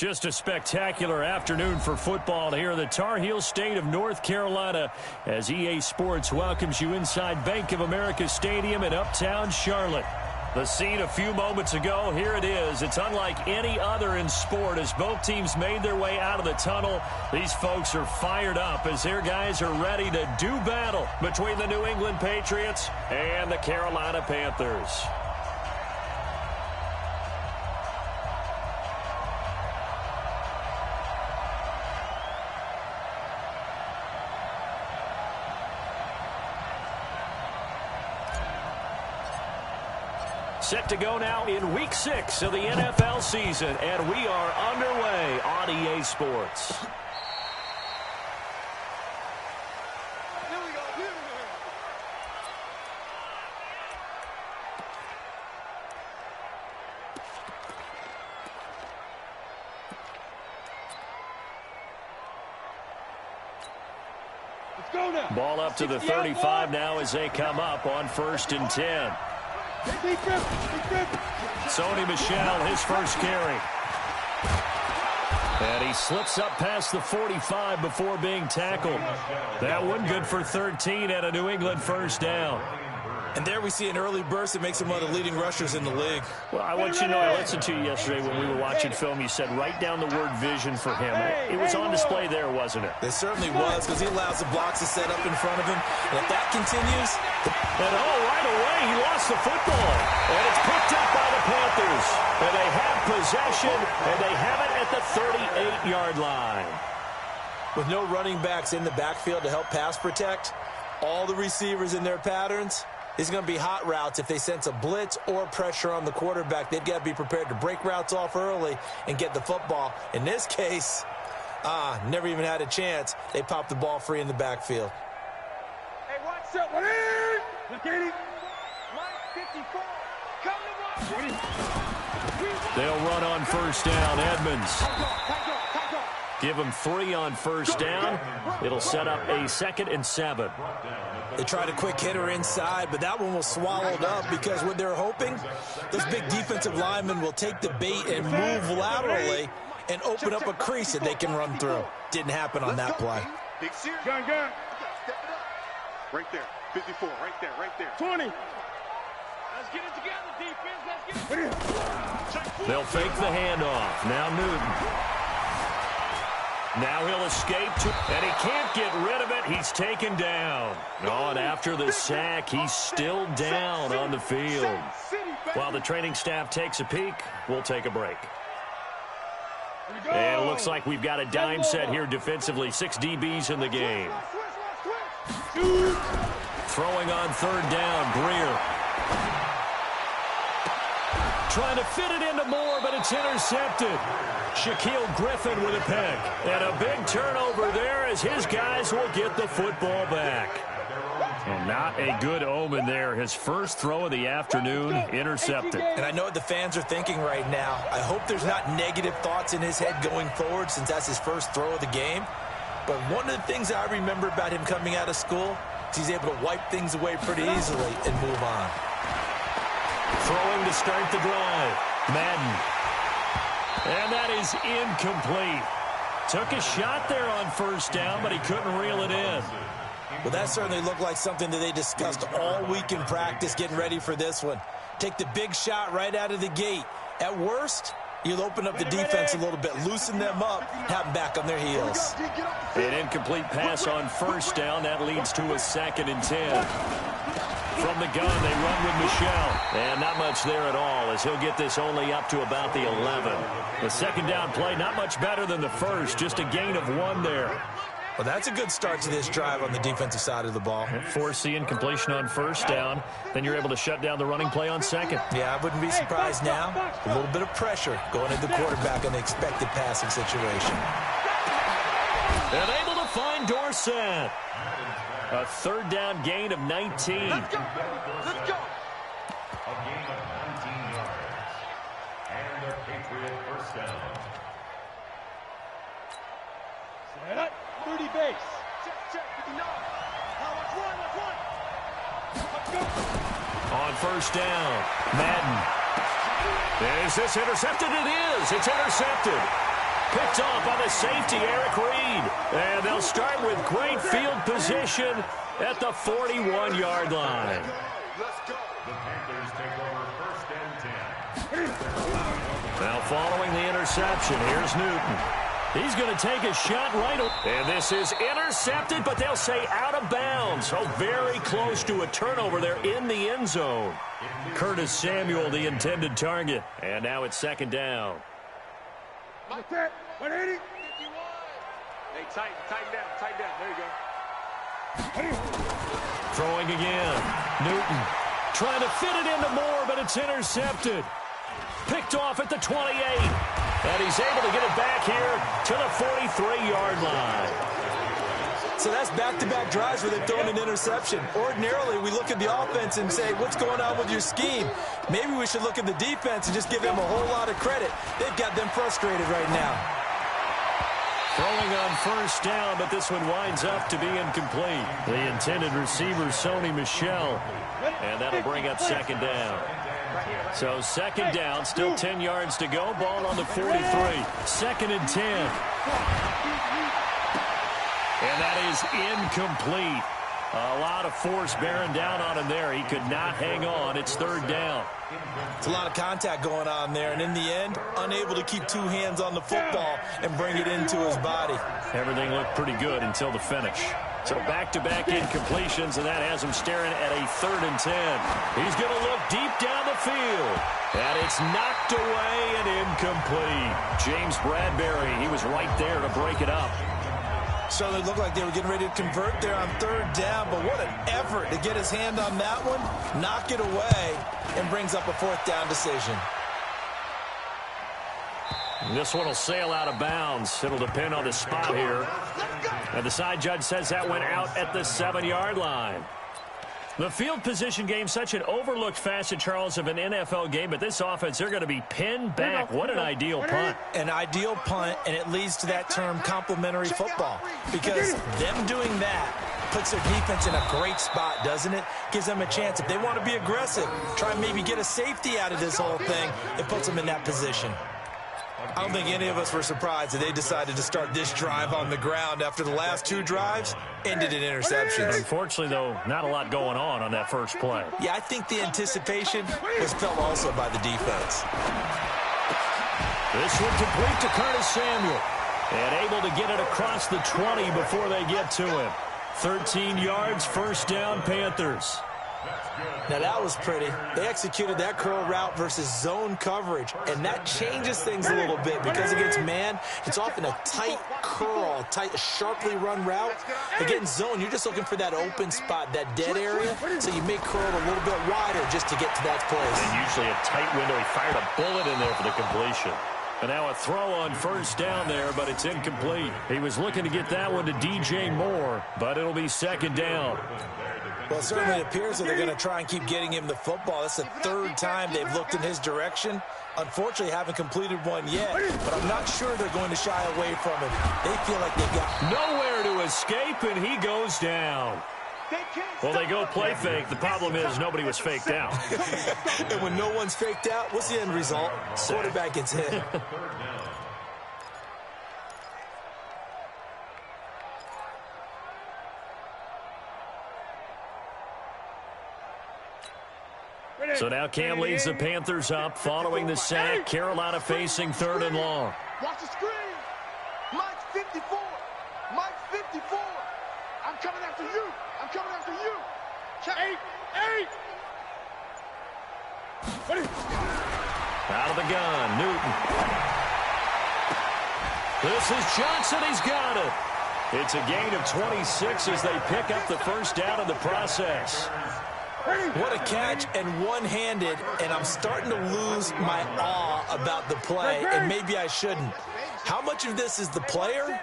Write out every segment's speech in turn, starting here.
Just a spectacular afternoon for football here in the Tar Heel state of North Carolina as EA Sports welcomes you inside Bank of America Stadium in Uptown Charlotte. The scene a few moments ago, here it is. It's unlike any other in sport as both teams made their way out of the tunnel. These folks are fired up as their guys are ready to do battle between the New England Patriots and the Carolina Panthers. Set to go now in Week 6 of the NFL season, and we are underway on EA Sports. Let's go now. Ball up to the 35 now as they come up on 1st and 10. Sony Michel, his first carry. And he slips up past the 45 before being tackled. That one good for 13 and a New England first down. And there we see an early burst that makes him one of the leading rushers in the league. Well, I want you to know, I listened to you yesterday when we were watching film. You said write down the word vision for him. It was on display there, wasn't it? It certainly was, because he allows the blocks to set up in front of him. And if that continues... And right away, he lost the football. And it's picked up by the Panthers. And they have possession, and they have it at the 38-yard line. With no running backs in the backfield to help pass protect, all the receivers in their patterns... It's going to be hot routes if they sense a blitz or pressure on the quarterback. They've got to be prepared to break routes off early and get the football. In this case, never even had a chance. They popped the ball free in the backfield. Hey, watch up. Look at him. Line 54. Come to They'll run on first down. Edmonds. Give them 3 on first down. It'll set up a 2nd and 7. They tried a quick hitter inside, but that one was swallowed up because what they're hoping, those big defensive linemen will take the bait and move laterally and open up a crease that they can run through. Didn't happen on that play. Gun. Right there. 54. Right there. 20. Let's get it together, defense. Let's get it. They'll fake the handoff. Now Newton. Now he'll escape, and he can't get rid of it. He's taken down. And after the sack, he's still down on the field. While the training staff takes a peek, we'll take a break. And it looks like we've got a dime set here defensively. 6 DBs in the game. Throwing on 3rd down, Greer. Trying to fit it into Moore, but it's intercepted. Shaquille Griffin with a pick. And a big turnover there as his guys will get the football back. And not a good omen there. His first throw of the afternoon intercepted. And I know what the fans are thinking right now. I hope there's not negative thoughts in his head going forward since that's his first throw of the game. But one of the things I remember about him coming out of school is he's able to wipe things away pretty easily and move on. Throwing to start the drive. Madden. And that is incomplete. Took a shot there on first down, but he couldn't reel it in. Well, that certainly looked like something that they discussed all week in practice getting ready for this one. Take the big shot right out of the gate. At worst, you'll open up the defense a little bit, loosen them up, have them back on their heels. An incomplete pass on first down. That leads to a 2nd and 10. From the gun, they run with Michel. And not much there at all as he'll get this only up to about the 11. The 2nd down play, not much better than the first. Just a gain of 1 there. Well, that's a good start to this drive on the defensive side of the ball. Force the incompletion on first down. Then you're able to shut down the running play on 2nd. Yeah, I wouldn't be surprised now. A little bit of pressure going at the quarterback in the expected passing situation. And able to find Dorsett. A 3rd down gain of 19. Let's go. A gain of 19 yards. And a Patriot first down. Set up. 30 base. Check. 59. Now let's run. On first down, Madden. Is this intercepted? It is. It's intercepted. Picked off by the safety, Eric Reed. And they'll start with great field position at the 41-yard line. The Panthers take over 1st and 10. Now following the interception, here's Newton. He's going to take a shot right. And this is intercepted, but they'll say out of bounds. So very close to a turnover there in the end zone. Curtis Samuel, the intended target. And now it's 2nd down. 180. Hey, tighten down. There you go. Throwing again. Newton trying to fit it into Moore, but it's intercepted. Picked off at the 28. And he's able to get it back here to the 43-yard line. So that's back-to-back drives where they've thrown an interception. Ordinarily, we look at the offense and say, what's going on with your scheme? Maybe we should look at the defense and just give them a whole lot of credit. They've got them frustrated right now. Throwing on 1st down, but this one winds up to be incomplete. The intended receiver, Sony Michel. And that'll bring up 2nd down. So 2nd down, still 10 yards to go. Ball on the 43. 2nd and 10. And that is incomplete. A lot of force bearing down on him there. He could not hang on. It's 3rd down. It's a lot of contact going on there. And in the end, unable to keep 2 hands on the football and bring it into his body. Everything looked pretty good until the finish. So back-to-back incompletions, and that has him staring at a 3rd and 10. He's going to look deep down the field. And it's knocked away and incomplete. James Bradbury, he was right there to break it up. Certainly looked like they were getting ready to convert there on 3rd down, but what an effort to get his hand on that one, knock it away, and brings up a 4th down decision. This one will sail out of bounds. It'll depend on the spot here. And the side judge says that went out at the 7-yard line. The field position game, such an overlooked facet, Charles, of an NFL game, but this offense, they're going to be pinned back. What an ideal punt. An ideal punt, and it leads to that term complementary football, because them doing that puts their defense in a great spot, doesn't it? Gives them a chance. If they want to be aggressive, try and maybe get a safety out of this whole thing, it puts them in that position. I don't think any of us were surprised that they decided to start this drive on the ground after the last 2 drives ended in interceptions. Unfortunately, though, not a lot going on that first play. Yeah, I think the anticipation was felt also by the defense. This one complete to Curtis Samuel. And able to get it across the 20 before they get to him. 13 yards, 1st down, Panthers. Now that was pretty. They executed that curl route versus zone coverage, and that changes things a little bit because against man, it's often a tight curl, tight, sharply run route. Against zone, you're just looking for that open spot, that dead area, so you make curl a little bit wider just to get to that place. And usually a tight window. He fired a bullet in there for the completion. And now a throw on 1st down there, but it's incomplete. He was looking to get that one to DJ Moore, but it'll be 2nd down. Well, certainly it appears that they're going to try and keep getting him the football. That's the 3rd time they've looked in his direction. Unfortunately, haven't completed one yet, but I'm not sure they're going to shy away from him. They feel like they've got nowhere to escape, and he goes down. Well, they go play fake. The problem is nobody was faked out. And when no one's faked out, what's the end result? Quarterback gets hit. So now Cam leads the Panthers up following the sack. Carolina facing 3rd and long. Watch the screen. Mike's 54. Mike's 54. I'm coming after you. I'm coming after you. 8. Out of the gun, Newton. This is Johnson. He's got it. It's a gain of 26 as they pick up the 1st down in the process. What a catch, and one-handed, and I'm starting to lose my awe about the play, and maybe I shouldn't. How much of this is the player?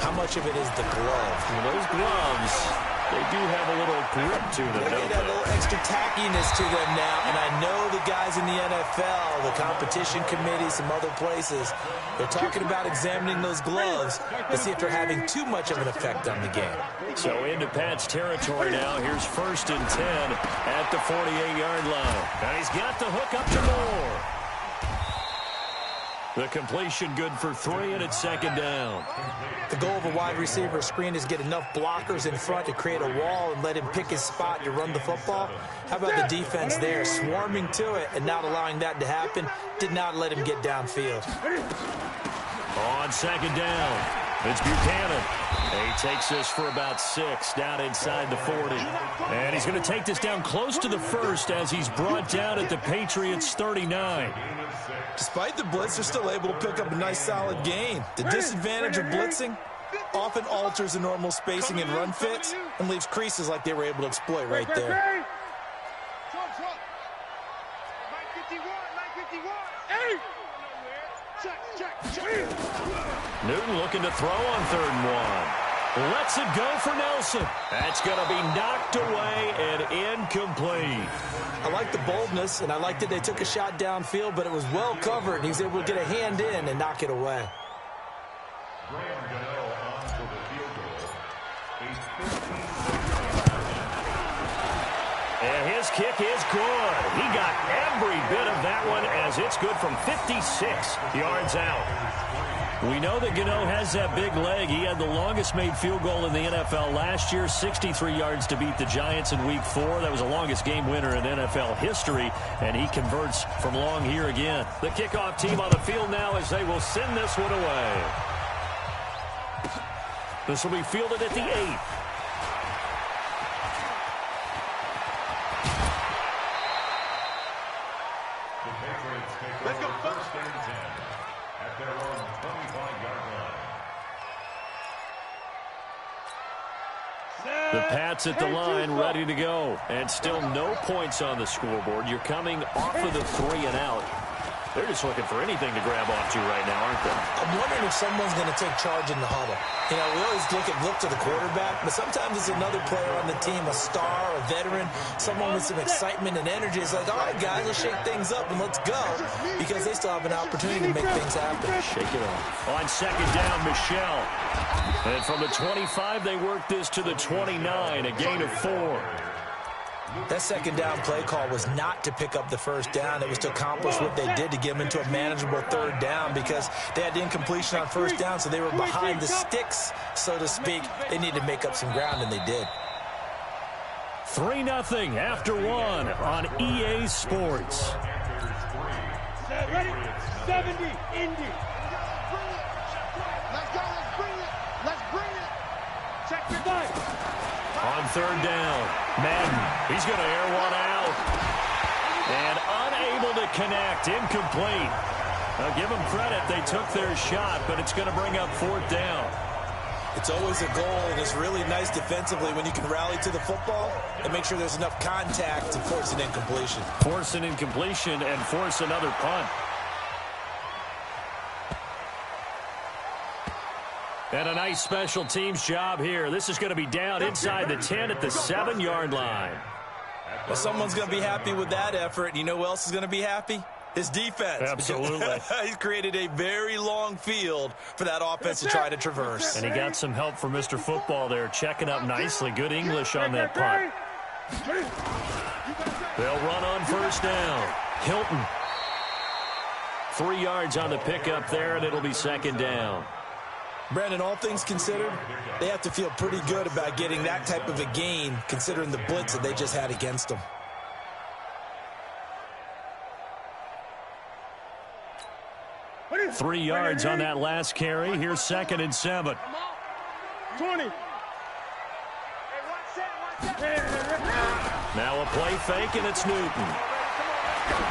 How much of it is the glove? Well, those gloves, they do have a little grip to them, They get a little extra tackiness to them now, and I know the guys in the NFL, the competition committee, some other places, they're talking about examining those gloves to see if they're having too much of an effect on the game. So into Pat's territory now. Here's 1st and 10 at the 48-yard line. And he's got the hook up to Moore. The completion good for 3, and it's second down. The goal of a wide receiver screen is get enough blockers in front to create a wall and let him pick his spot to run the football. How about the defense there, swarming to it and not allowing that to happen? Did not let him get downfield. On second down, it's Buchanan. He takes this for about 6 down inside the 40. And he's going to take this down close to the first as he's brought down at the Patriots' 39. Despite the blitz, they're still able to pick up a nice solid gain. The disadvantage of blitzing often alters the normal spacing and run fits and leaves creases like they were able to exploit right there. Newton looking to throw on 3rd and 1. Lets it go for Nelson. That's going to be knocked away and incomplete. I like the boldness, and I like that they took a shot downfield, but it was well covered, and he was able to get a hand in and knock it away. And his kick is good. He got every bit of that one as it's good from 56 yards out. We know that Gano has that big leg. He had the longest made field goal in the NFL last year, 63 yards to beat the Giants in Week 4. That was the longest game winner in NFL history, and he converts from long here again. The kickoff team on the field now as they will send this one away. This will be fielded at the 8. Let's go. First and 10 at their own 25-yard line. The Pats at the line, ready to go. And still no points on the scoreboard. You're coming off of the 3 and out. They're just looking for anything to grab onto right now, aren't they? I'm wondering if someone's going to take charge in the huddle. You know, we always look to the quarterback, but sometimes it's another player on the team, a star, a veteran, someone with some excitement and energy. It's like, all right, guys, let's shake things up and let's go, because they still have an opportunity to make things happen. Shake it off. On second down, Michelle. And from the 25, they work this to the 29, a gain of 4. That second down play call was not to pick up the first down. It was to accomplish what they did to get them into a manageable 3rd down because they had the incompletion on 1st down, so they were behind the sticks, so to speak. They needed to make up some ground, and they did. 3-0 after 1 on EA Sports. Ready? 70, Indy. Let's go, let's bring it. Let's bring it. Check your dice. On 3rd down, Madden, he's going to air one out. And unable to connect, incomplete. Now give them credit, they took their shot, but it's going to bring up 4th down. It's always a goal, and it's really nice defensively when you can rally to the football and make sure there's enough contact to force an incompletion. Force an incompletion and force another punt. And a nice special teams job here. This is going to be down inside the 10 at the 7-yard line. Well, someone's going to be happy with that effort. And you know who else is going to be happy? His defense. Absolutely. He's created a very long field for that offense to try to traverse. And he got some help from Mr. Football there, checking up nicely. Good English on that punt. They'll run on 1st down. Hilton. 3 yards on the pickup there, and it'll be 2nd down. Brandon, all things considered, they have to feel pretty good about getting that type of a gain, considering the blitz that they just had against them. Three yards on that last carry. Here's 2nd and 7. 20. Now a play fake, and it's Newton.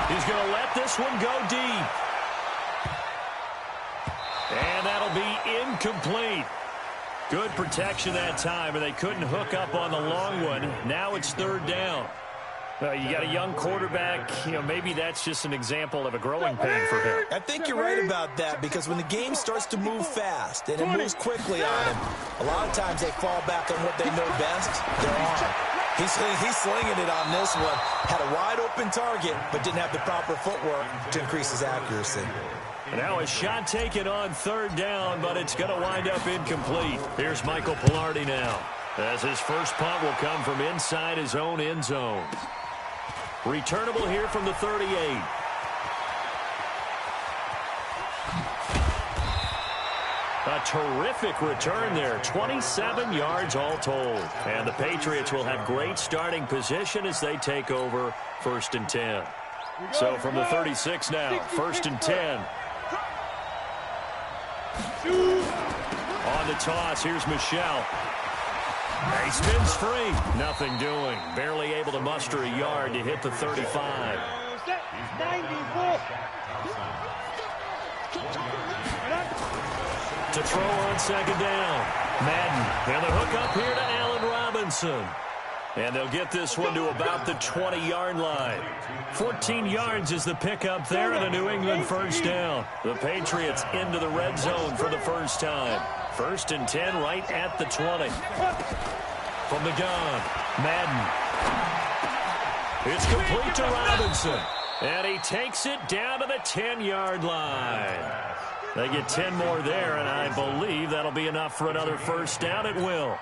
He's going to let this one go deep. And that'll be incomplete. Good protection that time, and they couldn't hook up on the long one. Now it's 3rd down. You got a young quarterback. You know, maybe that's just an example of a growing pain for him. I think you're right about that, because when the game starts to move fast and it moves quickly on him, a lot of times they fall back on what they know best, their arm. He's slinging it on this one. Had a wide-open target, but didn't have the proper footwork to increase his accuracy. Now a shot taken on 3rd down, but it's going to wind up incomplete. Here's Michael Pilardi now, as his first punt will come from inside his own end zone. Returnable here from the 38. A terrific return there. 27 yards all told. And the Patriots will have great starting position as they take over 1st and 10. So from the 36 now, 1st and 10. On the toss, here's Michel. He spins free. Nothing doing. Barely able to muster a yard to hit the 35. To throw on 2nd down. Madden. And the hook up here to Allen Robinson. And they'll get this one to about the 20-yard line. 14 yards is the pickup there and a New England 1st down. The Patriots into the red zone for the first time. 1st and 10 right at the 20. From the gun, Madden. It's complete to Robinson. And he takes it down to the 10-yard line. They get 10 more there, and I believe that'll be enough for another 1st down. It will.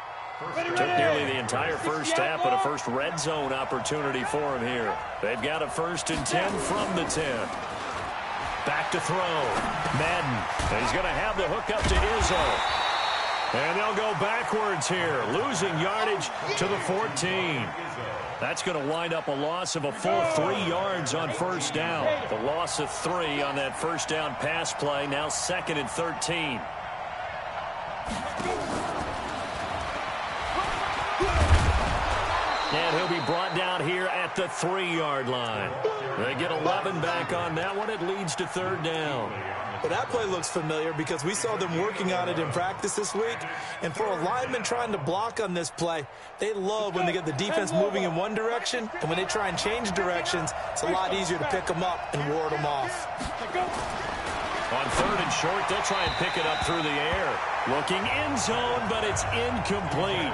Took nearly the entire first half, but a first red zone opportunity for him here. They've got a 1st and 10 from the 10. Back to throw. Madden. And he's going to have the hook up to Izzo. And they'll go backwards here, losing yardage to the 14. That's going to wind up a loss of a full 3 yards on 1st down. The loss of 3 on that 1st down pass play, now 2nd and 13. And he'll be brought down here at the 3-yard line. They get 11 back on that one. It leads to 3rd down. Well, that play looks familiar because we saw them working on it in practice this week. And for a lineman trying to block on this play, they love when they get the defense moving in one direction. And when they try and change directions, it's a lot easier to pick them up and ward them off. On 3rd and short, they'll try and pick it up through the air. Looking end zone, but it's incomplete.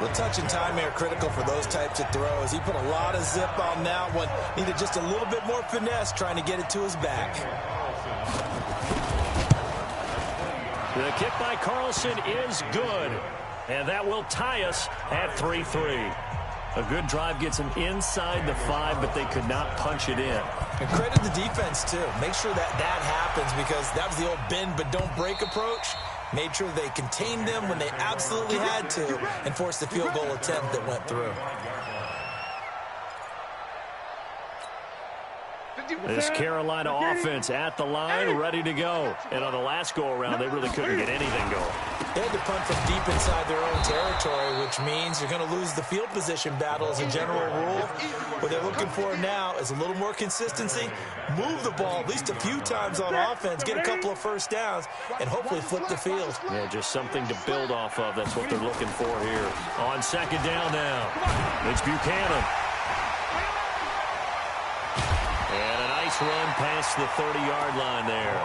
Well, touch and time are critical for those types of throws. He put a lot of zip on that one. Needed just a little bit more finesse trying to get it to his back. The kick by Carlson is good. And that will tie us at 3-3. A good drive gets them inside the 5, but they could not punch it in. And credit the defense, too. Make sure that happens because that was the old bend but don't break approach. Made sure they contained them when they absolutely had to and forced the field goal attempt that went through. This Carolina offense at the line, ready to go. And on the last go-around, they really couldn't get anything going. They had to punt from deep inside their own territory, which means you're going to lose the field position battle as a general rule. What they're looking for now is a little more consistency, move the ball at least a few times on offense, get a couple of 1st downs, and hopefully flip the field. Yeah, just something to build off of. That's what they're looking for here. On 2nd down now, it's Buchanan. And a nice run past the 30-yard line there.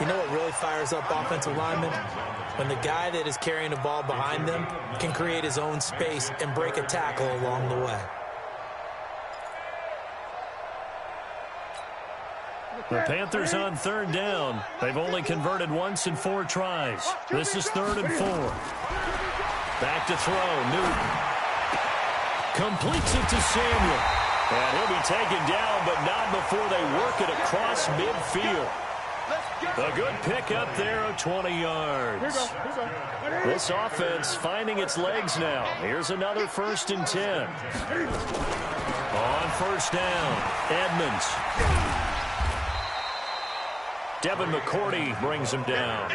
You know what really fires up offensive linemen? When the guy that is carrying the ball behind them can create his own space and break a tackle along the way. The Panthers on 3rd down. They've only converted once in 4 tries. This is 3rd and 4. Back to throw, Newton. Completes it to Samuel. And he'll be taken down, but not before they work it across midfield. A good pickup there of 20 yards. This offense finding its legs now. Here's another 1st and 10. On 1st down, Edmonds. Devin McCourty brings him down.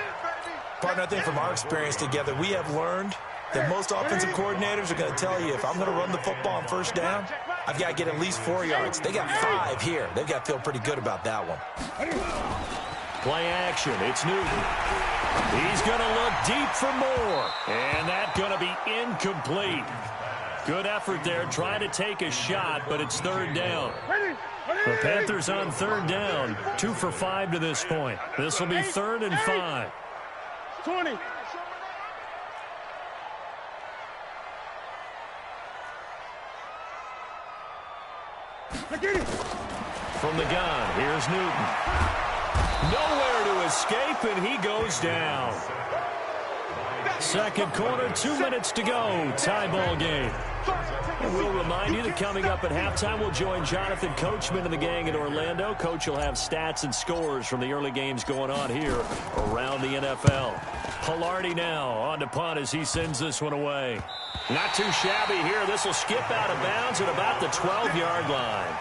Partner, I think from our experience together, we have learned that most offensive coordinators are going to tell you, if I'm going to run the football on 1st down, I've got to get at least 4 yards. They got 5 here. They've got to feel pretty good about that one. Play action. It's Newton. He's going to look deep for more. And that's going to be incomplete. Good effort there trying to take a shot, but it's 3rd down. The Panthers on 3rd down. 2 for 5 to this point. This will be 3rd and 5. 20. From the gun, here's Newton. Nowhere to escape, and he goes down. Second quarter, 2 minutes to go. Tie ball game. And we'll remind you that coming up at halftime, we'll join Jonathan Coachman and the gang in Orlando. Coach will have stats and scores from the early games going on here around the NFL. Pilardi now on to punt as he sends this one away. Not too shabby here. This will skip out of bounds at about the 12-yard line.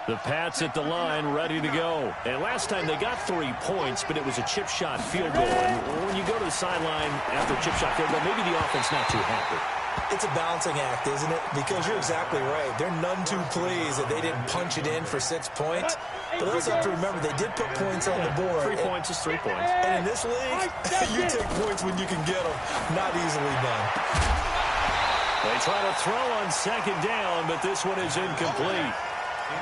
The Pats at the line, ready to go. And last time they got 3 points, but it was a chip shot field goal. And when you go to the sideline after a chip shot field goal, maybe the offense not too happy. It's a balancing act, isn't it? Because you're exactly right. They're none too pleased that they didn't punch it in for 6 points. But they also have to remember they did put points on the board. 3 points is 3 points. And in this league, you take points when you can get them. Not easily done. They try to throw on second down, but this one is incomplete.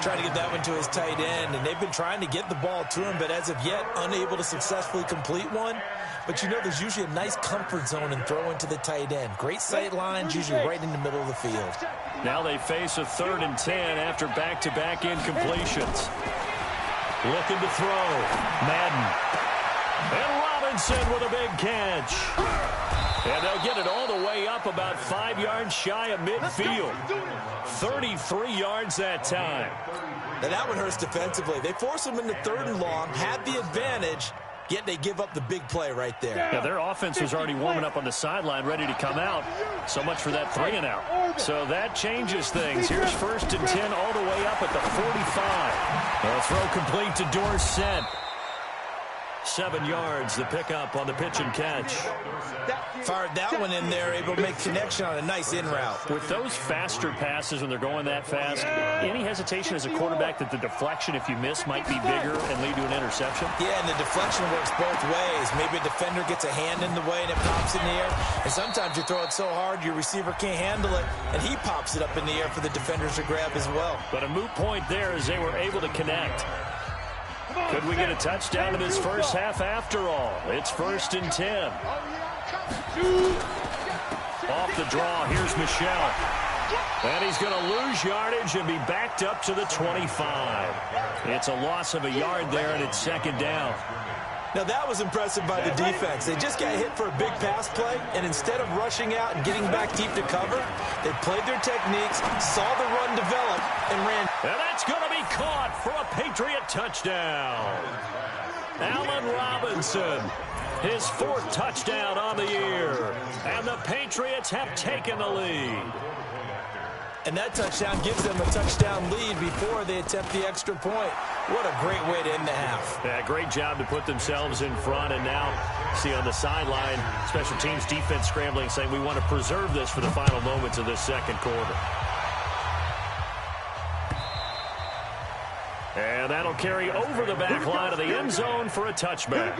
Trying to get that one to his tight end, and they've been trying to get the ball to him, but as of yet, unable to successfully complete one. But you know, there's usually a nice comfort zone in throwing to the tight end. Great sight lines, usually right in the middle of the field. Now they face a 3rd and 10 after back-to-back incompletions. Looking to throw. Madden. And Robinson with a big catch. And they'll get it all the way up about 5 yards shy of midfield. 33 yards that time. Now that one hurts defensively. They force them into 3rd and long, had the advantage, yet they give up the big play right there. Yeah, their offense was already warming up on the sideline, ready to come out. So much for that 3-and-out. So that changes things. Here's 1st and 10 all the way up at the 45. A throw complete to Dorsett. 7 yards, the pickup on the pitch and catch. Fired that one in there, able to make connection on a nice in route. With those faster passes when they're going that fast, any hesitation as a quarterback that the deflection, if you miss, might be bigger and lead to an interception? Yeah, and the deflection works both ways. Maybe a defender gets a hand in the way and it pops in the air. And sometimes you throw it so hard your receiver can't handle it, and he pops it up in the air for the defenders to grab as well. But a moot point there as they were able to connect. Could we get a touchdown in this first half after all? It's 1st and 10. Off the draw, here's Michel. And he's going to lose yardage and be backed up to the 25. It's a loss of a yard there, and it's 2nd down. Now that was impressive by the defense. They just got hit for a big pass play, and instead of rushing out and getting back deep to cover, they played their techniques, saw the run develop, and ran. And that's going to be caught for a Patriot touchdown. Allen Robinson, his 4th touchdown on the year. And the Patriots have taken the lead. And that touchdown gives them a touchdown lead before they attempt the extra point. What a great way to end the half. Yeah, great job to put themselves in front. And now, see on the sideline, special teams defense scrambling, saying we want to preserve this for the final moments of this 2nd quarter. And that'll carry over the back line of the end zone for a touchback.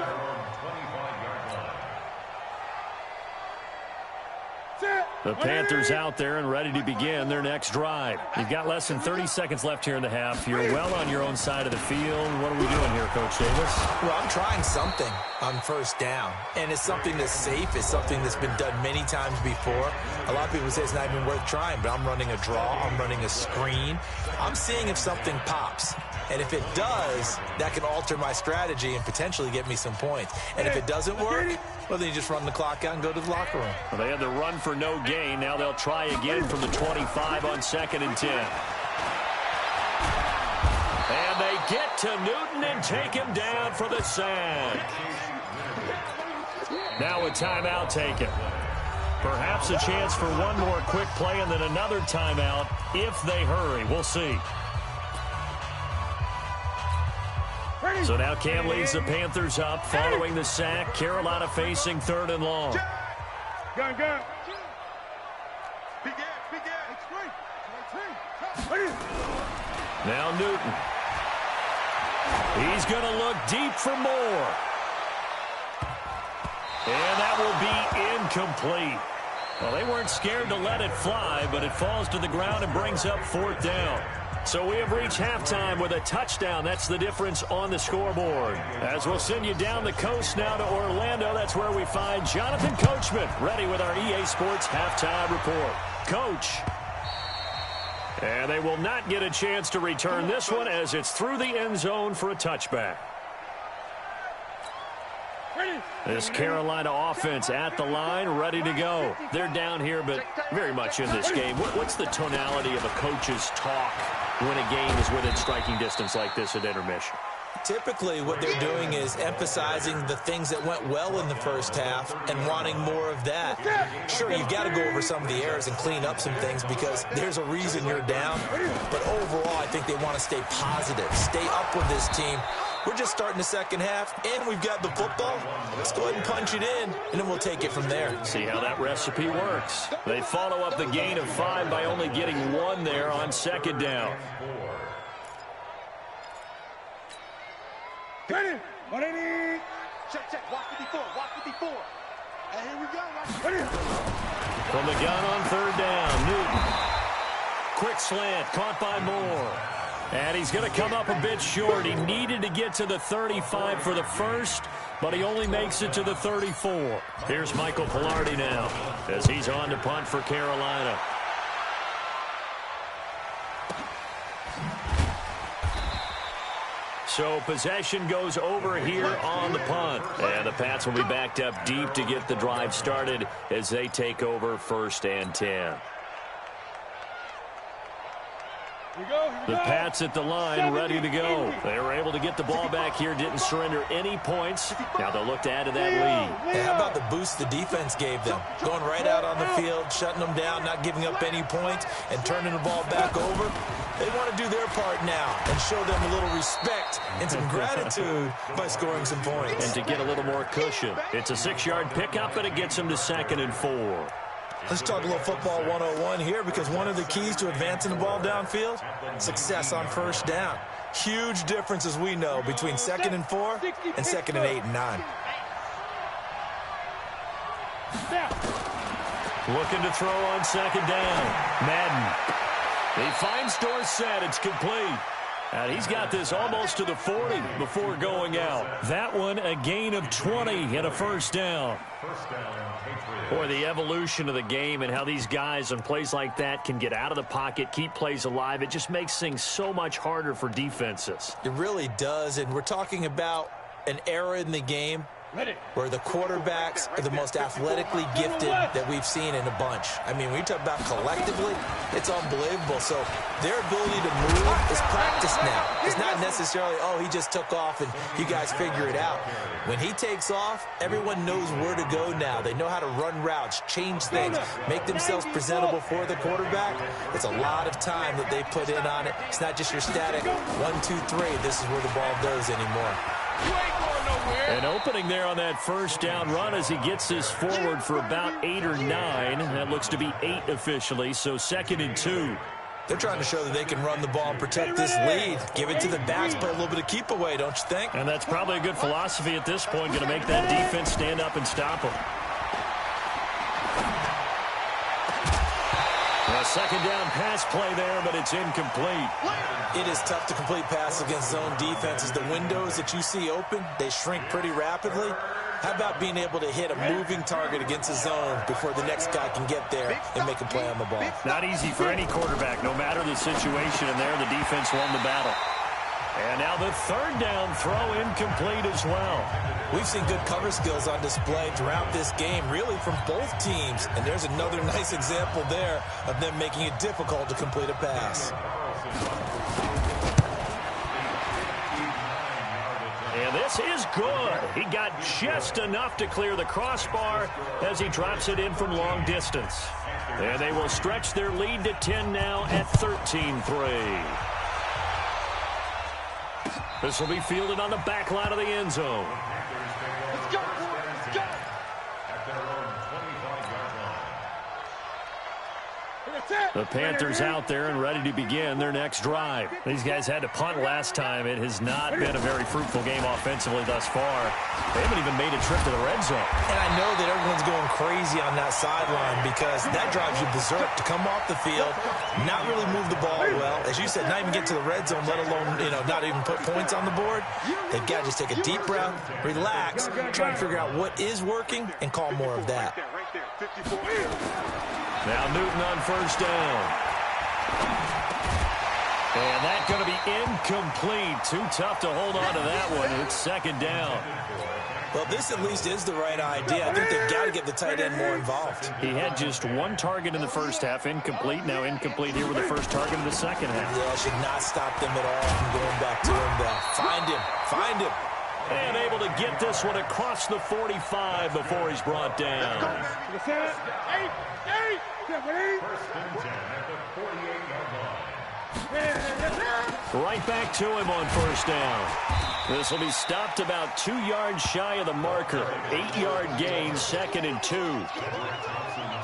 The Panthers out there and ready to begin their next drive. You've got less than 30 seconds left here in the half. You're well on your own side of the field. What are we doing here, Coach Davis? Well, I'm trying something on 1st down. And it's something that's safe. It's something that's been done many times before. A lot of people say it's not even worth trying, but I'm running a draw. I'm running a screen. I'm seeing if something pops. And if it does, that can alter my strategy and potentially get me some points. And if it doesn't work, well, then you just run the clock out and go to the locker room. Well, they had the run for no gain. Now they'll try again from the 25 on 2nd and 10. And they get to Newton and take him down for the sack. Now a timeout taken. Perhaps a chance for one more quick play and then another timeout if they hurry. We'll see. So now Cam leads the Panthers up following the sack. Carolina facing 3rd and long. Gun. Now Newton. He's going to look deep for more. And that will be incomplete. Well, they weren't scared to let it fly, but it falls to the ground and brings up 4th down. So we have reached halftime with a touchdown. That's the difference on the scoreboard. As we'll send you down the coast now to Orlando, that's where we find Jonathan Coachman, ready with our EA Sports halftime report. Coach. And they will not get a chance to return this one as it's through the end zone for a touchback. This Carolina offense at the line, ready to go. They're down here, but very much in this game. What's the tonality of a coach's talk when a game is within striking distance like this at intermission? Typically, what they're doing is emphasizing the things that went well in the first half and wanting more of that. Sure, you've got to go over some of the errors and clean up some things because there's a reason you're down. But overall, I think they want to stay positive, stay up with this team. We're just starting the second half, and we've got the football. Let's go ahead and punch it in, and then we'll take it from there. See how that recipe works. They follow up the gain of 5 by only getting 1 there on second down. Ready? Check. Walk 54. And here we go. Ready? From the gun on third down, Newton. Quick slant, caught by Moore. And he's going to come up a bit short. He needed to get to the 35 for the first, but he only makes it to the 34. Here's Michael Pilardi now as he's on to punt for Carolina. So possession goes over here on the punt. And the Pats will be backed up deep to get the drive started as they take over 1st and 10. The Pats at the line, ready to go. They were able to get the ball back here, didn't surrender any points. Now they'll look to add to that lead. Hey, how about the boost the defense gave them? Going right out on the field, shutting them down, not giving up any points, and turning the ball back over. They want to do their part now and show them a little respect and some gratitude by scoring some points. And to get a little more cushion. It's a 6-yard pickup, and it gets them to 2nd and 4. Let's talk a little football 101 here because one of the keys to advancing the ball downfield, success on first down. Huge difference, as we know, between 2nd and 4 and 2nd and 8 and 9. Looking to throw on 2nd down. Madden. He finds Dorsett. It's complete. And he's got this almost to the 40 before going out. That one, a gain of 20 and a 1st down. Boy, the evolution of the game and how these guys on plays like that can get out of the pocket, keep plays alive, it just makes things so much harder for defenses. It really does, and we're talking about an era in the game where the quarterbacks are the most athletically gifted that we've seen in a bunch. I mean, when you talk about collectively, it's unbelievable. So their ability to move is practiced now. It's not necessarily, oh, he just took off and you guys figure it out. When he takes off, everyone knows where to go now. They know how to run routes, change things, make themselves presentable for the quarterback. It's a lot of time that they put in on it. It's not just your static 1, 2, 3. This is where the ball goes anymore. An opening there on that 1st down run as he gets this forward for about 8 or 9. That looks to be 8 officially, so 2nd and 2. They're trying to show that they can run the ball and protect this lead. Give it to the backs, play a little bit of keep away, don't you think? And that's probably a good philosophy at this point, going to make that defense stand up and stop them. A 2nd down pass play there, but it's incomplete. It is tough to complete passes against zone defenses. The windows that you see open, they shrink pretty rapidly. How about being able to hit a moving target against a zone before the next guy can get there and make a play on the ball? Not easy for any quarterback, no matter the situation, and there the defense won the battle. And now the 3rd down throw incomplete as well. We've seen good cover skills on display throughout this game, really from both teams. And there's another nice example there of them making it difficult to complete a pass. And this is good. He got just enough to clear the crossbar as he drops it in from long distance. And they will stretch their lead to 10 now at 13-3. This will be fielded on the back line of the end zone. Let's go. The Panthers out there and ready to begin their next drive. These guys had to punt last time. It has not been a very fruitful game offensively thus far. They haven't even made a trip to the red zone. And I know that everyone's going crazy on that sideline because that drives you berserk to come off the field, not really move the ball well. As you said, not even get to the red zone, let alone, not even put points on the board. They've got to just take a deep breath, relax, try and figure out what is working, and call more of that. Now Newton on 1st down. And that's going to be incomplete. Too tough to hold on to that one. It's second down. Well, this at least is the right idea. I think they've got to get the tight end more involved. He had just one target in the first half, incomplete. Now incomplete here with the first target in the second half. Yeah, should not stop them at all from going back to him, though. Find him. And able to get this one across the 45 before he's brought down. First and 10 at the 48-yard line. Right back to him on first down. This will be stopped about 2 yards shy of the marker. 8-yard gain, 2nd and 2.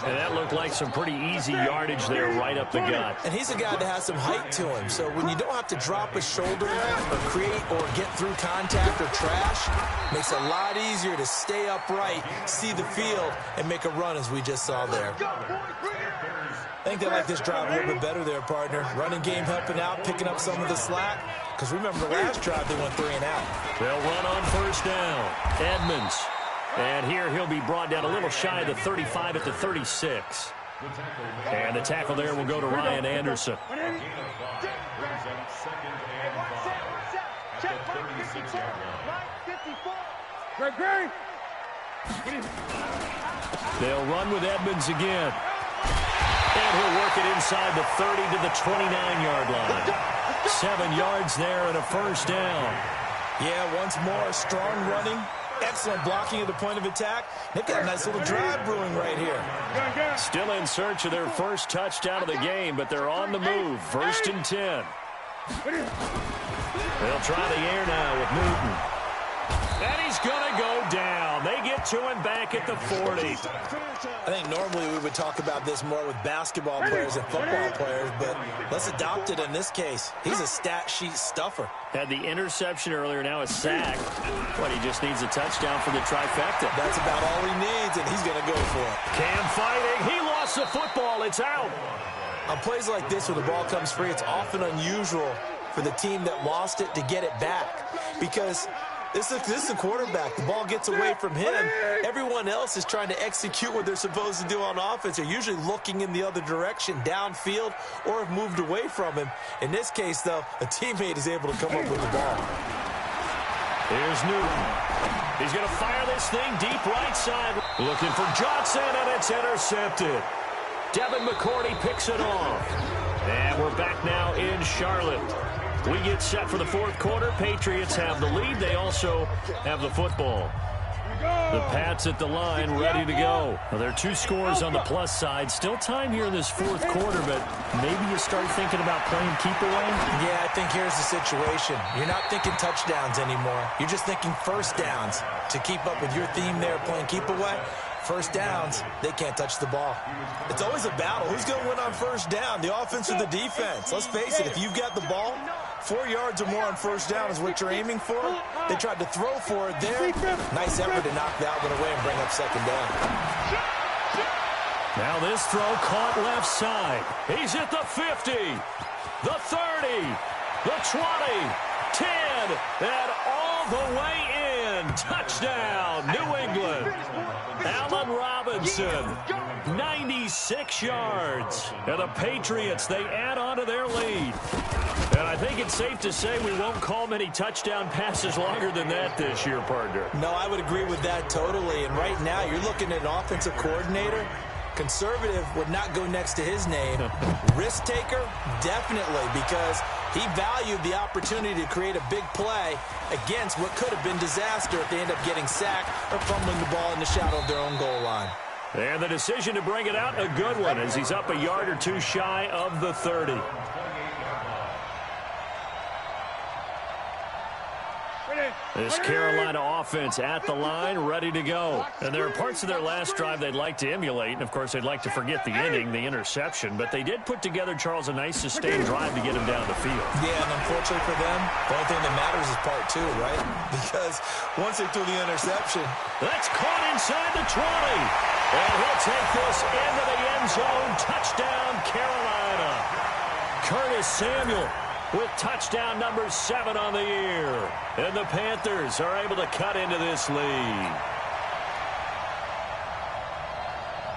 And that looked like some pretty easy yardage there right up the gut. And he's a guy that has some height to him. So when you don't have to drop a shoulder or create or get through contact or trash, makes it a lot easier to stay upright, see the field, and make a run as we just saw there. I think they like this drive a little bit better there, partner. Running game helping out, picking up some of the slack. Because remember the last drive, they went 3 and out. They'll run on first down. Edmonds. And here he'll be brought down a little shy of the 35 at the 36. And the tackle there will go to Ryan Anderson. They'll run with Edmonds again. And he'll work it inside the 30 to the 29-yard line. 7 yards there and a first down. Yeah, once more, strong running. Excellent blocking at the point of attack. They've got a nice little drive brewing right here. Still in search of their first touchdown of the game, but they're on the move. 1st and 10. They'll try the air now with Newton. And he's going to go down. They get to him back at the 40. I think normally we would talk about this more with basketball players and football players, but let's adopt it in this case. He's a stat sheet stuffer. Had the interception earlier, now a sack. But he just needs a touchdown for the trifecta. That's about all he needs, and he's going to go for it. Cam fighting. He lost the football. It's out. On plays like this where the ball comes free, it's often unusual for the team that lost it to get it back because this is the quarterback. The ball gets away from him. Everyone else is trying to execute what they're supposed to do on offense. They're usually looking in the other direction, downfield, or have moved away from him. In this case, though, a teammate is able to come up with the ball. Here's Newton. He's going to fire this thing deep right side. Looking for Johnson, and it's intercepted. Devin McCourty picks it off. And we're back now in Charlotte. We get set for the 4th quarter. Patriots have the lead. They also have the football. The Pats at the line, ready to go. Well, there are 2 scores on the plus side. Still time here in this 4th quarter, but maybe you start thinking about playing keep away? Yeah, I think here's the situation. You're not thinking touchdowns anymore. You're just thinking first downs. To keep up with your theme there, playing keep away, first downs, they can't touch the ball. It's always a battle. Who's going to win on first down, the offense or the defense? Let's face it, if you've got the ball, 4 yards or more on first down is what you're aiming for. They tried to throw for it there. Nice effort to knock that one away and bring up second down. Now this throw caught left side. He's at the 50, the 30, the 20, 10, and all the way in. Touchdown, New England. Allen Robinson, 96 yards. And the Patriots, they add on to their lead. And I think it's safe to say we won't call many touchdown passes longer than that this year, partner. No, I would agree with that totally. And right now, you're looking at an offensive coordinator. Conservative would not go next to his name. Risk taker, definitely, because he valued the opportunity to create a big play against what could have been disaster if they end up getting sacked or fumbling the ball in the shadow of their own goal line. And the decision to bring it out, a good one, as he's up a yard or 2 shy of the 30. This Carolina offense at the line, ready to go. And there are parts of their last drive they'd like to emulate. And, of course, they'd like to forget the inning, the interception. But they did put together, Charles, a nice sustained drive to get him down the field. Yeah, and unfortunately for them, the only thing that matters is part 2, right? Because once they threw the interception. That's caught inside the 20. And he'll take this into the end zone. Touchdown, Carolina. Curtis Samuel with touchdown number 7 on the year. And the Panthers are able to cut into this lead.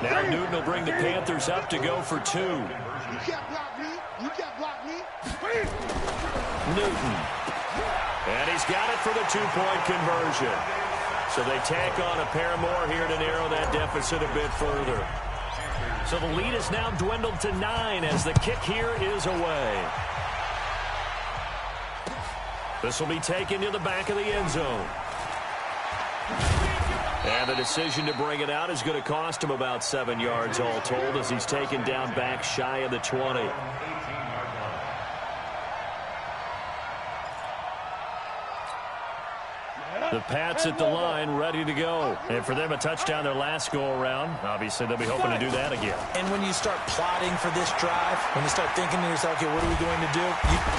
Now Newton will bring the Panthers up to go for 2. You can't block me. You can't block me. Newton. And he's got it for the two-point conversion. So they tack on a pair more here to narrow that deficit a bit further. So the lead is now dwindled to 9 as the kick here is away. This will be taken to the back of the end zone. And the decision to bring it out is going to cost him about 7 yards all told as he's taken down back shy of the 20. The Pats at the line, ready to go. And for them, a touchdown their last go-around. Obviously, they'll be hoping to do that again. And when you start plotting for this drive, when you start thinking to yourself, okay, what are we going to do?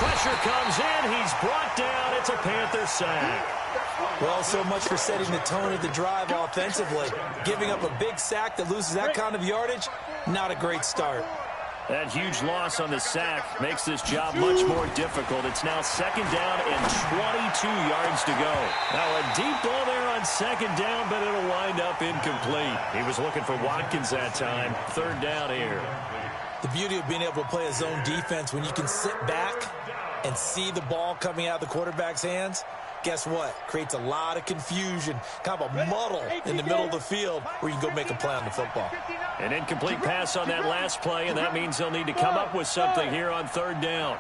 Pressure comes in. He's brought down. It's a Panther sack. Well, so much for setting the tone of the drive offensively. Giving up a big sack that loses that kind of yardage, not a great start. That huge loss on the sack makes this job much more difficult. It's now second down and 22 yards to go. Now a deep ball there on second down, but it'll wind up incomplete. He was looking for Watkins that time. Third down here. The beauty of being able to play a zone defense when you can sit back and see the ball coming out of the quarterback's hands, guess what? Creates a lot of confusion, kind of a muddle in the middle of the field where you can go make a play on the football. An incomplete pass on that last play, and that means they'll need to come up with something here on third down.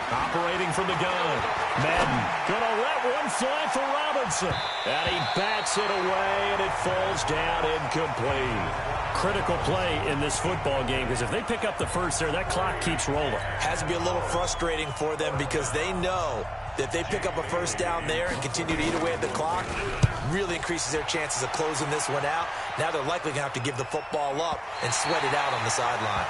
Operating from the gun. Madden gonna let one fly for Robinson. And he bats it away, and it falls down incomplete. Critical play in this football game, because if they pick up the first there, that clock keeps rolling. Has to be a little frustrating for them because they know that they pick up a first down there and continue to eat away at the clock, really increases their chances of closing this one out. Now they're likely going to have to give the football up and sweat it out on the sideline.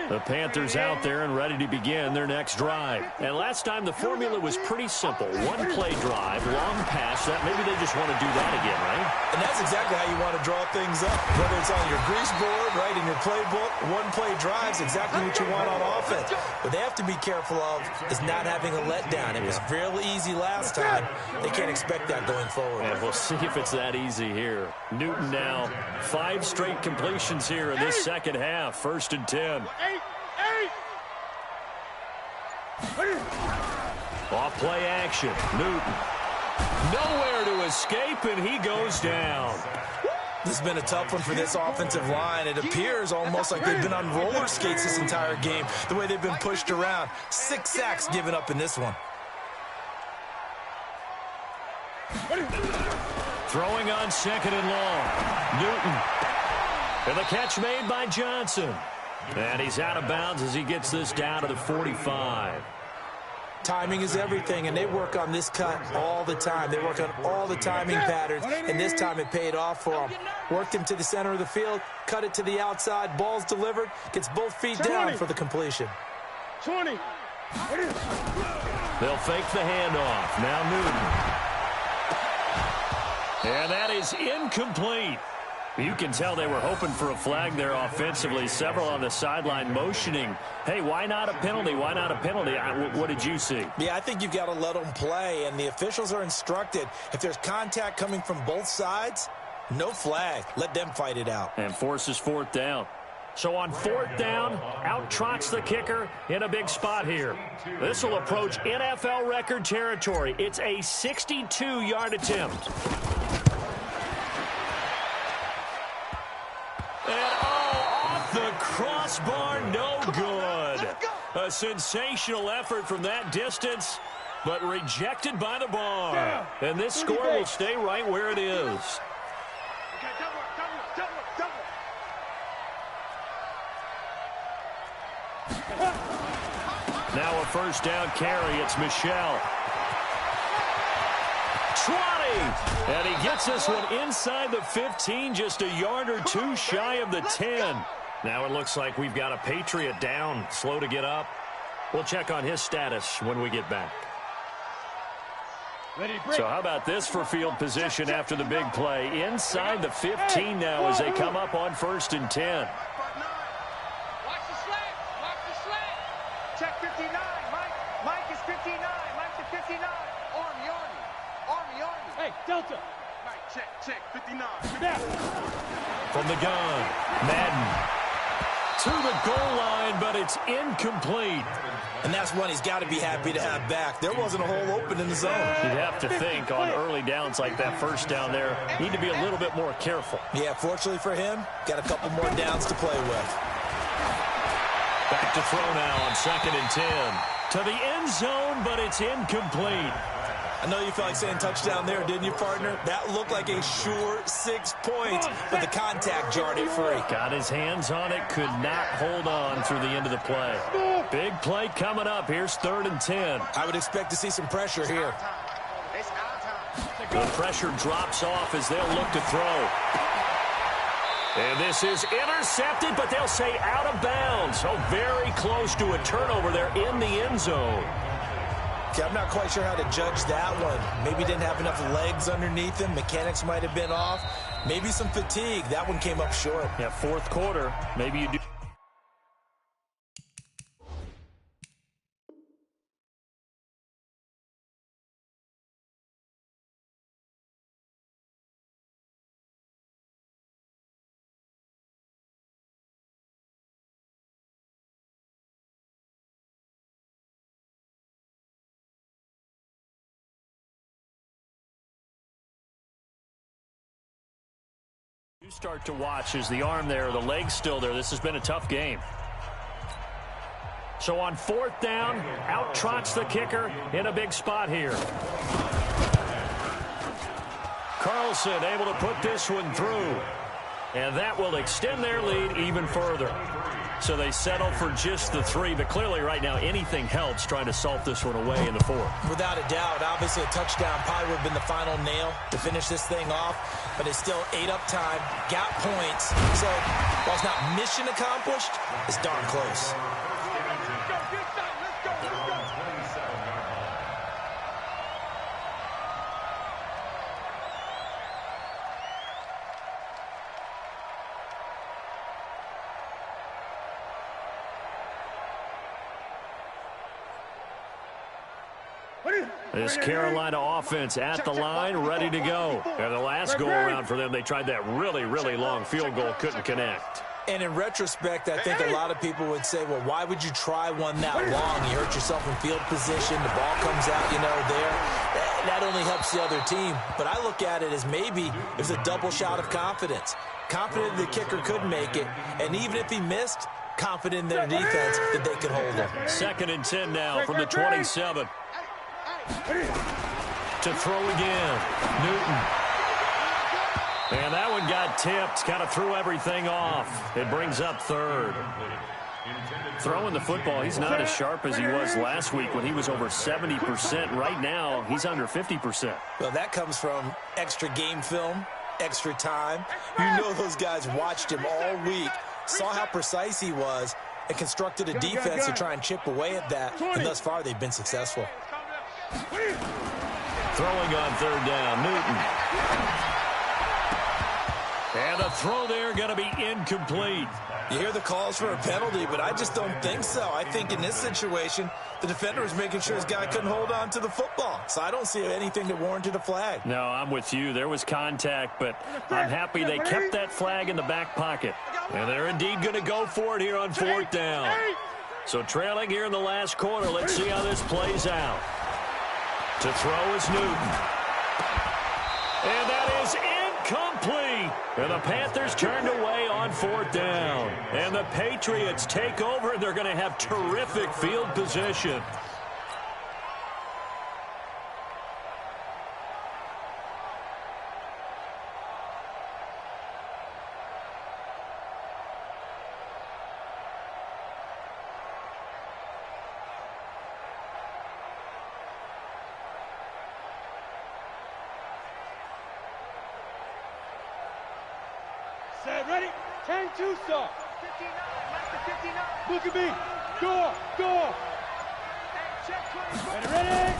The Panthers out there and ready to begin their next drive. And last time the formula was pretty simple. One play drive, long pass. That maybe they just want to do that again, right? And that's exactly how you want to draw things up. Whether it's on your grease board, right, in your playbook, one play drives exactly what you want on offense. What they have to be careful of is not having a letdown. It was fairly easy last time. They can't expect that going forward. And we'll see if it's that easy here. Newton now 5 straight completions here in this second half. 1st and 10. Off play action. Newton. Nowhere to escape, and he goes down. This has been a tough one for this offensive line. It appears almost like they've been on roller skates this entire game, the way they've been pushed around. 6 sacks given up in this one. Throwing on second and long. Newton. And the catch made by Johnson. And he's out of bounds as he gets this down to the 45. Timing is everything, and they work on this cut all the time. They work on all the timing patterns, and this time it paid off for them. Worked him to the center of the field, cut it to the outside, ball's delivered, gets both feet down for the completion. 20. They'll fake the handoff. Now Newton. And that is incomplete. You can tell they were hoping for a flag there offensively. Several on the sideline motioning, hey, why not a penalty? Why not a penalty? What did you see? Yeah, I think you've got to let them play, and the officials are instructed. If there's contact coming from both sides, no flag. Let them fight it out. And forces 4th down. So on 4th down, out trots the kicker in a big spot here. This will approach NFL record territory. It's a 62-yard attempt. The crossbar, no good. A sensational effort from that distance, but rejected by the bar. And this score will stay right where it is. Now a 1st down carry. It's Michel. 20. And he gets this one inside the 15, just a yard or 2 shy of the 10. Now it looks like we've got a Patriot down, slow to get up. We'll check on his status when we get back. So how about this for field position after the big play? Inside the 15 now as they come up on 1st and 10. Watch the slant. Watch the slant. Check 59. Mike is 59. Mike's at 59. Army. Hey, Delta. Check, 59. From the gun, Madden to the goal line, but it's incomplete. And that's one he's got to be happy to have back. There wasn't a hole open in the zone. You'd have to think on early downs like that first down there, need to be a little bit more careful. Yeah, fortunately for him, got a couple more downs to play with. Back to throw now on 2nd and 10. To the end zone, but it's incomplete. I know you felt like saying touchdown there, didn't you, partner? That looked like a sure 6 points, but the contact jarred it free. Got his hands on it, could not hold on through the end of the play. Big play coming up. Here's 3rd and 10. I would expect to see some pressure here. The pressure drops off as they'll look to throw. And this is intercepted, but they'll say out of bounds. So very close to a turnover there in the end zone. Okay, I'm not quite sure how to judge that one. Maybe didn't have enough legs underneath him. Mechanics might have been off. Maybe some fatigue. That one came up short. Yeah, 4th quarter. Maybe you do. You start to watch as the arm there, the leg's still there. This has been a tough game. So on 4th down, out trots the kicker in a big spot here. Carlson able to put this one through. And that will extend their lead even further. So they settle for just the 3, but clearly right now anything helps trying to salt this one away in the 4th. Without a doubt, obviously a touchdown probably would have been the final nail to finish this thing off, but it's still ate up time, got points. So while it's not mission accomplished, it's darn close. This Carolina offense at the line, ready to go. And the last go-around for them, they tried that really, really long field goal, couldn't connect. And in retrospect, I think a lot of people would say, well, why would you try one that long? You hurt yourself in field position. The ball comes out, there. That only helps the other team. But I look at it as maybe it was a double shot of confidence. Confident the kicker could make it. And even if he missed, confident in their defense that they could hold him. 2nd and 10 now from the 27. To throw again, Newton. And that one got tipped, kind of threw everything off. It brings up 3rd. Throwing the football, he's not as sharp as he was last week when he was over 70%. Right now, he's under 50%. Well, that comes from extra game film, extra time. You know those guys watched him all week, saw how precise he was, and constructed a defense to try and chip away at that. And thus far, they've been successful. Throwing on 3rd down, Newton. And a throw there going to be incomplete. You hear the calls for a penalty, but I just don't think so. I think in this situation, the defender was making sure his guy couldn't hold on to the football. So I don't see anything that warranted a flag. No, I'm with you. There was contact, but I'm happy they kept that flag in the back pocket. And they're indeed going to go for it here on 4th down. So trailing here in the last quarter, let's see how this plays out. To throw is Newton. And that is incomplete. And the Panthers turned away on 4th down. And the Patriots take over, and they're going to have terrific field position. Ready? 10-2 start. 59, Look at me. Go. Ready?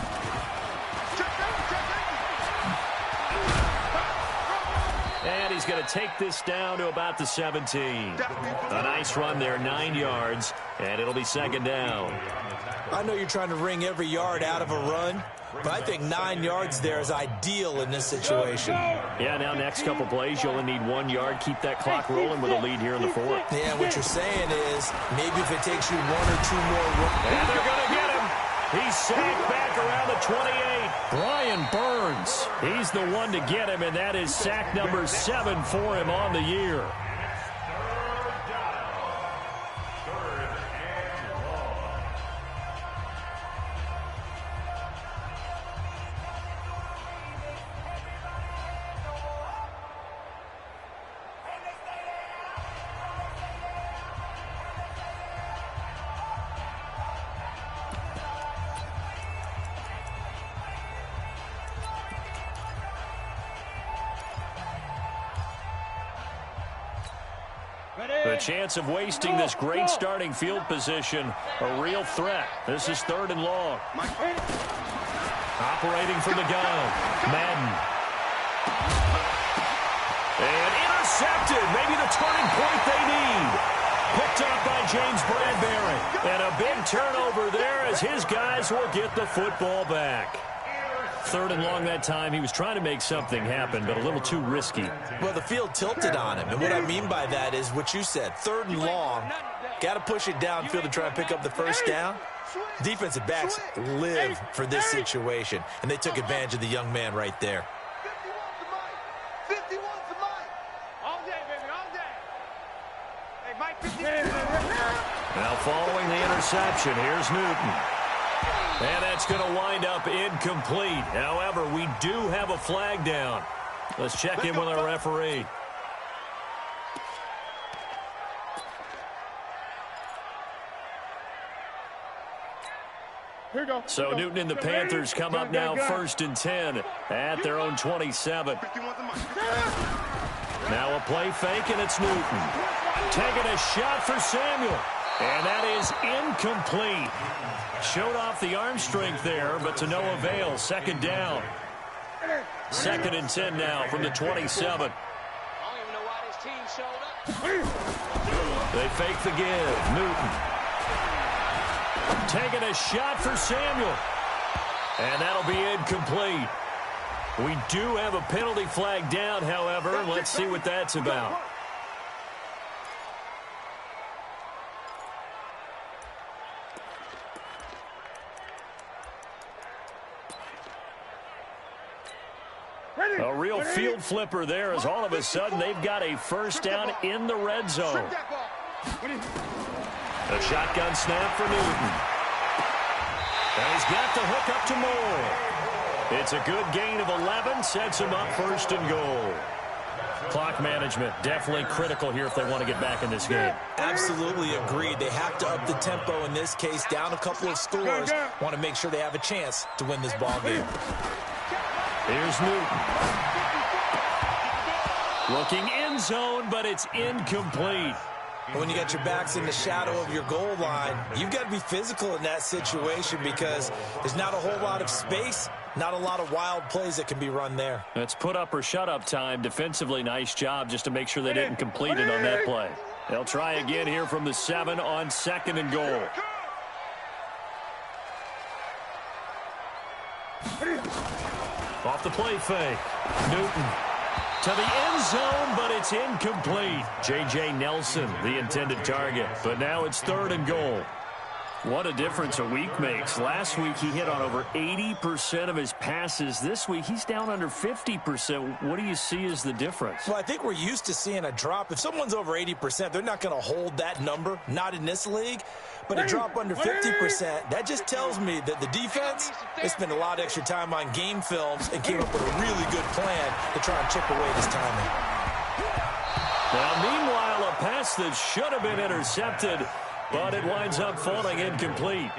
And he's going to take this down to about the 17. A nice run there, 9 yards, and it'll be second down. I know you're trying to wring every yard out of a run, but I think 9 yards there is ideal in this situation. Yeah, now next couple plays, you only need 1 yard. Keep that clock rolling with a lead here in the fourth. Yeah, what you're saying is maybe if it takes you 1 or 2 more runs. And they're going to get him. He's sacked back around the 28. Brian Burns, he's the one to get him, and that is sack number 7 for him on the year. The chance of wasting this great starting field position, a real threat. This is 3rd and long. Operating from the gun, Madden. And intercepted, maybe the turning point they need. Picked up by James Bradbury. And a big turnover there as his guys will get the football back. 3rd and long that time. He was trying to make something happen, but a little too risky. Well, the field tilted on him, and what I mean by that is what you said. 3rd and long, got to push it downfield to try and pick up the first down. Defensive backs live for this situation, and they took advantage of the young man right there. 51 to Mike. All day, baby, all day. Hey, Mike, 51. Now following the interception, here's Newton. And that's going to wind up incomplete. However, we do have a flag down. Let's check in with our referee. So Newton and the Panthers come up now 1st and 10 at their own 27. Now a play fake, and it's Newton. Taking a shot for Samuel. And that is incomplete. Showed off the arm strength there, but to no avail. 2nd down. 2nd and 10 now from the 27. I don't even know why this team showed up. They fake the give. Newton. Taking a shot for Samuel. And that'll be incomplete. We do have a penalty flag down, however. Let's see what that's about. A real field flipper there as all of a sudden they've got a first down in the red zone. A shotgun snap for Newton. And he's got the hook up to Moore. It's a good gain of 11, sets him up 1st and goal. Clock management definitely critical here if they want to get back in this game. Absolutely agreed. They have to up the tempo in this case, down a couple of scores. Want to make sure they have a chance to win this ball game. Here's Newton. Looking end zone, but it's incomplete. When you got your backs in the shadow of your goal line, you've got to be physical in that situation because there's not a whole lot of space, not a lot of wild plays that can be run there. It's put up or shut up time. Defensively, nice job just to make sure they didn't complete it on that play. They'll try again here from the 7 on 2nd and goal. Off the play fake. Newton to the end zone, but it's incomplete. J.J. Nelson, the intended target. But now it's 3rd and goal. What a difference a week makes. Last week, he hit on over 80% of his passes. This week, he's down under 50%. What do you see as the difference? Well, I think we're used to seeing a drop. If someone's over 80%, they're not going to hold that number, not in this league. But a drop under 50%, that just tells me that the defense, they spent a lot of extra time on game films and came up with a really good plan to try and chip away this timing. Now, meanwhile, a pass that should have been intercepted, but it winds up falling incomplete.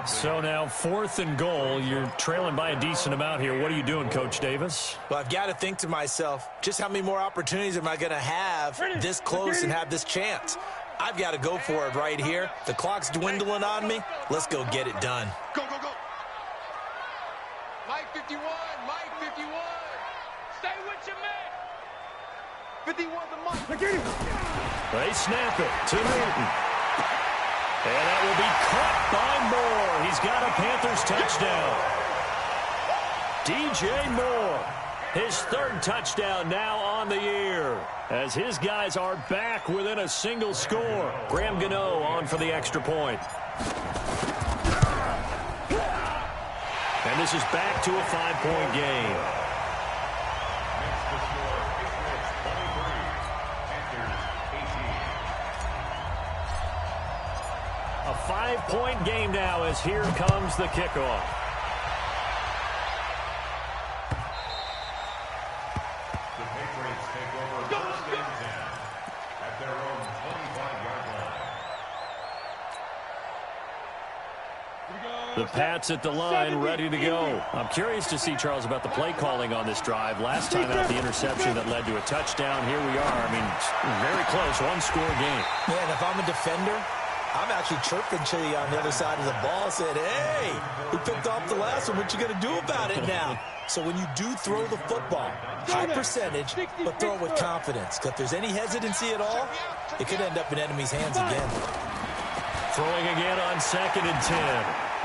So now 4th and goal. You're trailing by a decent amount here. What are you doing, Coach Davis? Well, I've got to think to myself, just how many more opportunities am I going to have this close and have this chance? I've got to go for it right here. The clock's dwindling on me. Let's go get it done. Go, go, go. Mike 51, Mike 51. Stay with your man. 51 the mark. They snap it to Newton. And that will be caught by Moore. He's got a Panthers touchdown. DJ Moore, his third touchdown now on the year, as his guys are back within a single score. Graham Gano on for the extra point. And this is back to a 5-point game. A 5-point game now as here comes the kickoff. The Patriots take over first and 10 at their own 25-yard line. The Pats at the line, ready to go. I'm curious to see, Charles, about the play calling on this drive. Last time out, the interception that led to a touchdown. Here we are. I mean, very close, one-score game. Man, if I'm a defender, I'm actually chirping to you on the other side of the ball, saying, hey, we picked off the last one. What you going to do about it now? So when you do throw the football, high percentage, but throw it with confidence. Because if there's any hesitancy at all, it could end up in enemy's hands again. Throwing again on 2nd and 10.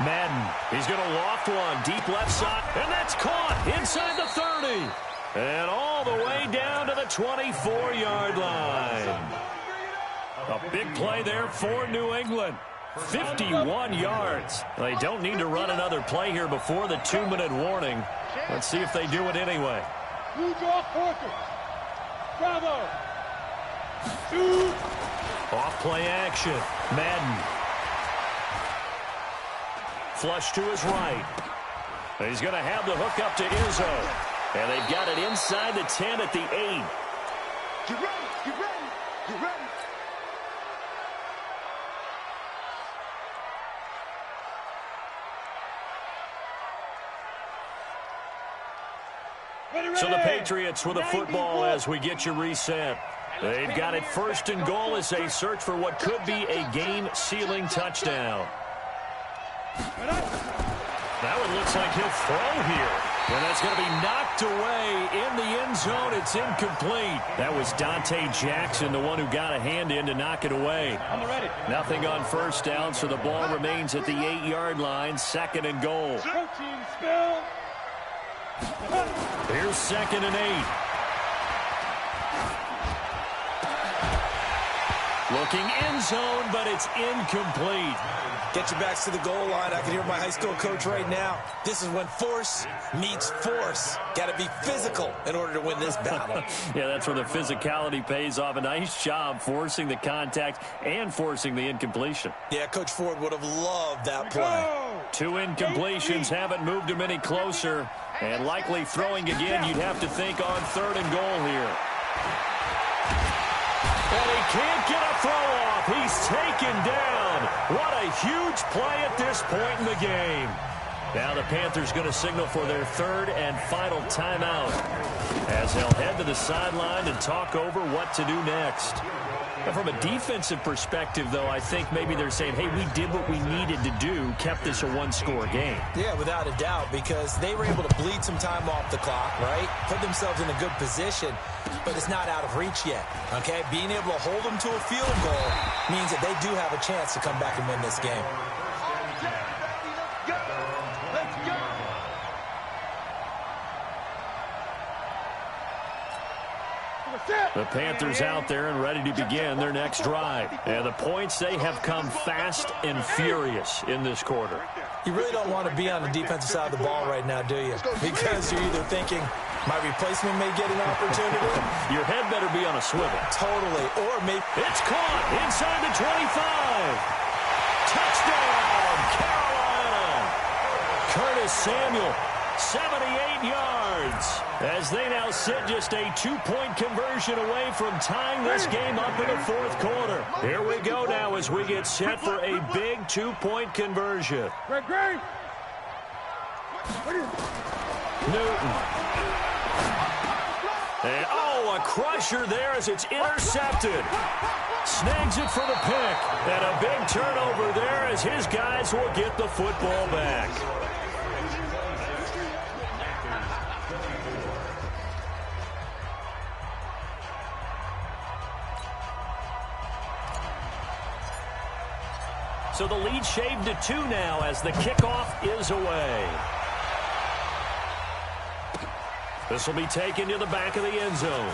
Madden, he's going to loft one, deep left side, and that's caught inside the 30. And all the way down to the 24-yard line. A big play there for New England. 51 yards. They don't need to run another play here before the 2-minute warning. Let's see if they do it anyway. Bravo. Off play action. Madden. Flush to his right. He's going to have the hook up to Izzo. And they've got it inside the 10 at the 8. Get ready, get ready, get ready. So the Patriots with a football as we get you reset. They've got it 1st and goal as they search for what could be a game-sealing touchdown. That one looks like he'll throw here. And that's going to be knocked away in the end zone. It's incomplete. That was Dante Jackson, the one who got a hand in to knock it away. Nothing on 1st down, so the ball remains at the 8-yard line. 2nd and goal. Here's 2nd and 8. Looking end zone, but it's incomplete. Get your backs to the goal line. I can hear my high school coach right now. This is when force meets force. Got to be physical in order to win this battle. Yeah, that's where the physicality pays off. A nice job forcing the contact and forcing the incompletion. Yeah, Coach Ford would have loved that play. 2 incompletions haven't moved him any closer. And likely throwing again, you'd have to think on 3rd and goal here. And he can't get a throw off. He's taken down. What a huge play at this point in the game. Now the Panthers going to signal for their 3rd and final timeout, as they'll head to the sideline and talk over what to do next. Now, from a defensive perspective, though, I think maybe they're saying, hey, we did what we needed to do, kept this a one-score game. Yeah, without a doubt, because they were able to bleed some time off the clock, right? Put themselves in a good position, but it's not out of reach yet, okay? Being able to hold them to a field goal means that they do have a chance to come back and win this game. The Panthers out there and ready to begin their next drive. And the points, they have come fast and furious in this quarter. You really don't want to be on the defensive side of the ball right now, do you? Because you're either thinking, my replacement may get an opportunity. Your head better be on a swivel. Totally. Or maybe... It's caught inside the 25. Touchdown, Carolina. Curtis Samuel, 78 yards. As they now sit just a 2-point conversion away from tying this game up in the 4th quarter. Here we go now as we get set for a big 2-point conversion. Newton. And, a crusher there as it's intercepted. Snags it for the pick. And a big turnover there as his guys will get the football back. So the lead shaved to 2 now as the kickoff is away. This will be taken to the back of the end zone.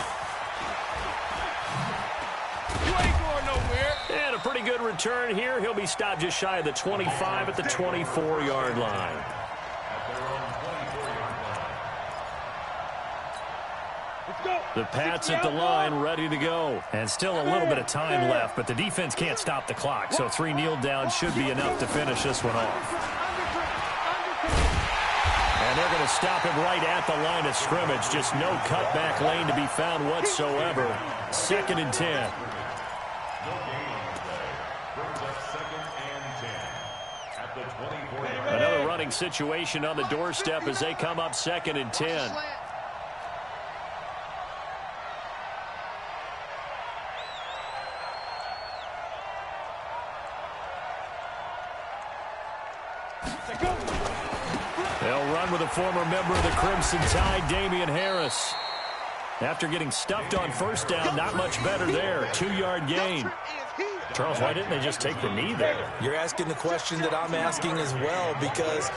You ain't going nowhere. And a pretty good return here. He'll be stopped just shy of the 25 at the 24-yard line. The Pats at the line, ready to go. And still a little bit of time left, but the defense can't stop the clock, so 3 kneel downs should be enough to finish this one off. And they're going to stop him right at the line of scrimmage. Just no cutback lane to be found whatsoever. 2nd and 10. Another running situation on the doorstep as they come up 2nd and 10. They'll run with a former member of the Crimson Tide, Damian Harris. After getting stuffed on first down, not much better there. 2-yard gain. Charles, why didn't they just take the knee there? You're asking the question that I'm asking as well, because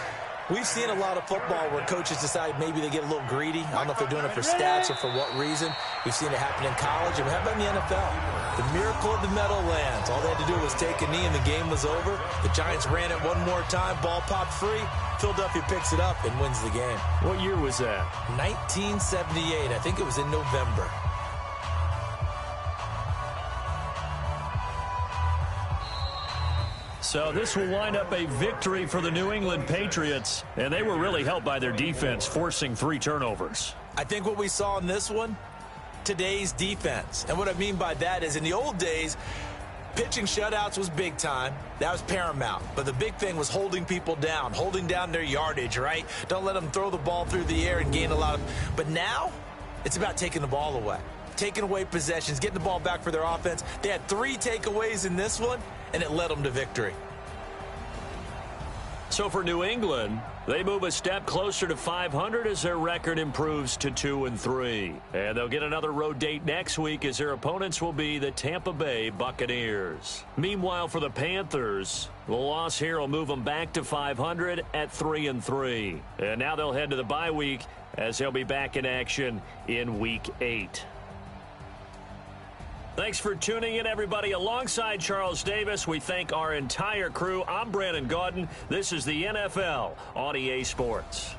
we've seen a lot of football where coaches decide maybe they get a little greedy. I don't know if they're doing it for stats or for what reason. We've seen it happen in college, and how about in the NFL? The miracle of the Meadowlands. All they had to do was take a knee, and the game was over. The Giants ran it one more time. Ball popped free. Philadelphia picks it up and wins the game. What year was that? 1978. I think it was in November. So this will wind up a victory for the New England Patriots, and they were really helped by their defense, forcing 3 turnovers. I think what we saw in this one, today's defense. And what I mean by that is in the old days, pitching shutouts was big time. That was paramount. But the big thing was holding people down, holding down their yardage, right? Don't let them throw the ball through the air and gain a lot of... But now, it's about taking the ball away. Taking away possessions, getting the ball back for their offense. They had 3 takeaways in this one, and it led them to victory. So for New England, they move a step closer to 500 as their record improves to 2-3. And they'll get another road date next week as their opponents will be the Tampa Bay Buccaneers. Meanwhile, for the Panthers, the loss here will move them back to 500 at 3-3. And now they'll head to the bye week as they'll be back in action in Week 8. Thanks for tuning in, everybody. Alongside Charles Davis, we thank our entire crew. I'm Brandon Gaudin. This is the NFL on EA Sports.